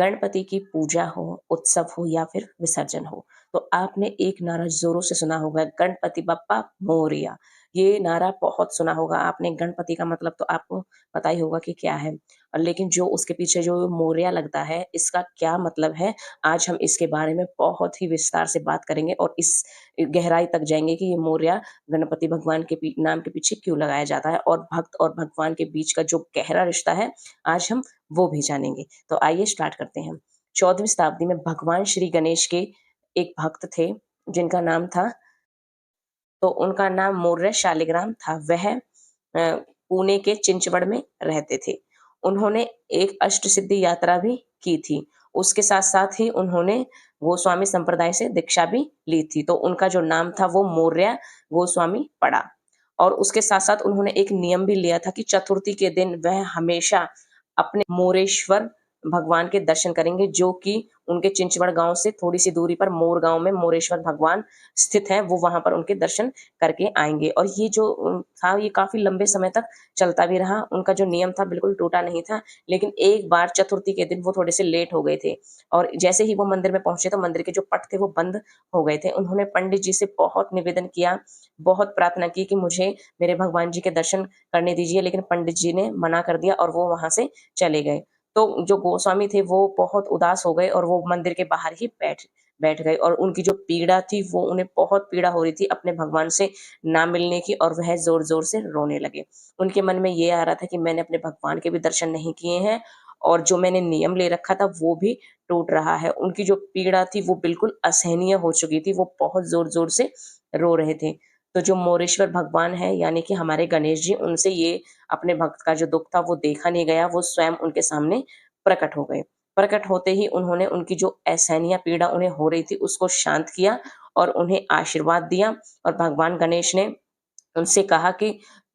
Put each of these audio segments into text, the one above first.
गणपति की पूजा हो, उत्सव हो या फिर विसर्जन हो, तो आपने एक नारा ज़ोरों से सुना होगा, गणपति बप्पा मोरया। ये नारा बहुत सुना होगा आपने। गणपति का मतलब तो आपको पता ही होगा कि क्या है। लेकिन जो उसके पीछे जो मोरया लगता है, इसका क्या मतलब है, आज हम इसके बारे में बहुत ही विस्तार से बात करेंगे और इस गहराई तक जाएँगे कि ये मोरया गणपति भगवान के नाम के पीछे क्यों लगाया जाता है और भक्त और भगवान के बीच का जो गहरा रिश्ता है, आज हम वो भी जानेंगे। तो आइए स्टार्ट करते हैं। 14वीं शताब्दी में भगवान श्री गणेश के एक भक्त थे, जिनका नाम था, तो उनका नाम मौर्य शालिग्राम था। वह पुणे के चिंचवड़ में रहते थे। उन्होंने एक अष्टसिद्धि यात्रा भी की थी। उसके साथ-साथ ही उन्होंने गोस्वामी संप्रदाय से दीक्षा भी ली थी। तो उनका जो नाम था वो मौर्य गोस्वामी पड़ा। और उसके साथ-साथ उन्होंने एक नियम भी लिया था कि चतुर्थी के दिन वह हमेशा अपने मोरेश्वर भगवान के दर्शन करेंगे, जो कि उनके चिंचवड़ गाँव से थोड़ी-सी दूरी पर मोर गाँव में मोरेश्वर भगवान स्थित हैं, वो वहाँ पर उनके दर्शन करके आएँगे। और ये जो था, ये काफ़ी लंबे समय तक चलता भी रहा। उनका जो नियम था बिल्कुल टूटा नहीं था। लेकिन एक बार चतुर्थी के दिन वो थोड़े से लेट हो गए थे और जैसे ही वो मंदिर में पहुँचे तो मंदिर के जो पट थे वो बंद हो गए थे। उन्होंने पंडित जी से बहुत निवेदन किया, बहुत प्रार्थना की कि मुझे मेरे भगवान जी के दर्शन करने दीजिए, लेकिन पंडित जी ने मना कर दिया और वो वहाँ से चले गए। तो जो गोस्वामी थे वो बहुत उदास हो गए और वो मंदिर के बाहर ही बैठ बैठ गए और उनकी जो पीड़ा थी वो उन्हें बहुत पीड़ा हो रही थी अपने भगवान से ना मिलने की, और वह ज़ोर-ज़ोर से रोने लगे। उनके मन में ये आ रहा था कि मैंने अपने भगवान के भी दर्शन नहीं किए हैं और जो मैंने नियम ले रखा था वो भी टूट रहा है। उनकी जो पीड़ा थी वो बिल्कुल असहनीय हो चुकी थी, वो बहुत ज़ोर-ज़ोर से रो रहे थे। तो जो मोरेश्वर भगवान हैं यानी कि हमारे गणेश जी, उनसे ये अपने भक्त का जो दुःख था वो देखा नहीं गया, वो स्वयं उनके सामने प्रकट हो गए। प्रकट होते ही उन्होंने उनकी जो असहनीय पीड़ा उन्हें हो रही थी उसको शांत किया और उन्हें आशीर्वाद दिया। और भगवान गणेश ने उनसे कहा कि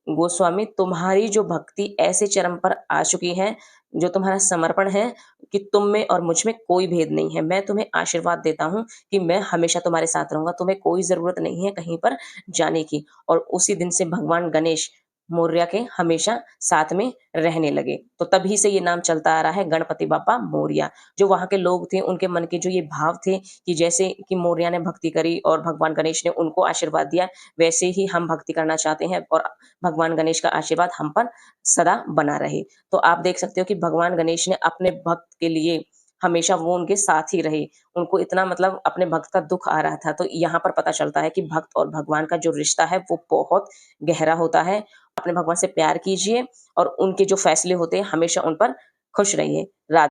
गोस्वामी, तुम्हारी जो भक्ति ऐसे चरम पर आ चुकी है, जो तुम्हारा समर्पण है कि तुम में और मुझ में कोई भेद नहीं है। मैं तुम्हें आशीर्वाद देता हूँ कि मैं हमेशा तुम्हारे साथ रहूँगा, तुम्हें कोई ज़रूरत नहीं है कहीं पर जाने की। और उसी दिन से भगवान गणेश मौर्य के हमेशा साथ में रहने लगे। तो तभी से ये नाम चलता आ रहा है, गणपति बाप्पा मोरया। जो वहाँ के लोग थे, उनके मन के जो ये भाव थे कि जैसे कि मौर्य ने भक्ति करी और भगवान गणेश ने उनको आशीर्वाद दिया, वैसे ही हम भक्ति करना चाहते हैं और भगवान गणेश का आशीर्वाद हम पर सदा बना रहे। तो आप देख सकते हो कि भगवान गणेश ने अपने भक्त के लिए हमेशा वो उनके साथ ही रहे। उनको इतना मतलब अपने भक्त का दुःख आ रहा था, तो यहाँ पर पता चलता है कि भक्त और भगवान का जो रिश्ता है वो बहुत गहरा होता है। अपने भगवान से प्यार कीजिए और उनके जो फैसले होते हैं हमेशा उन पर खुश रहिए। रा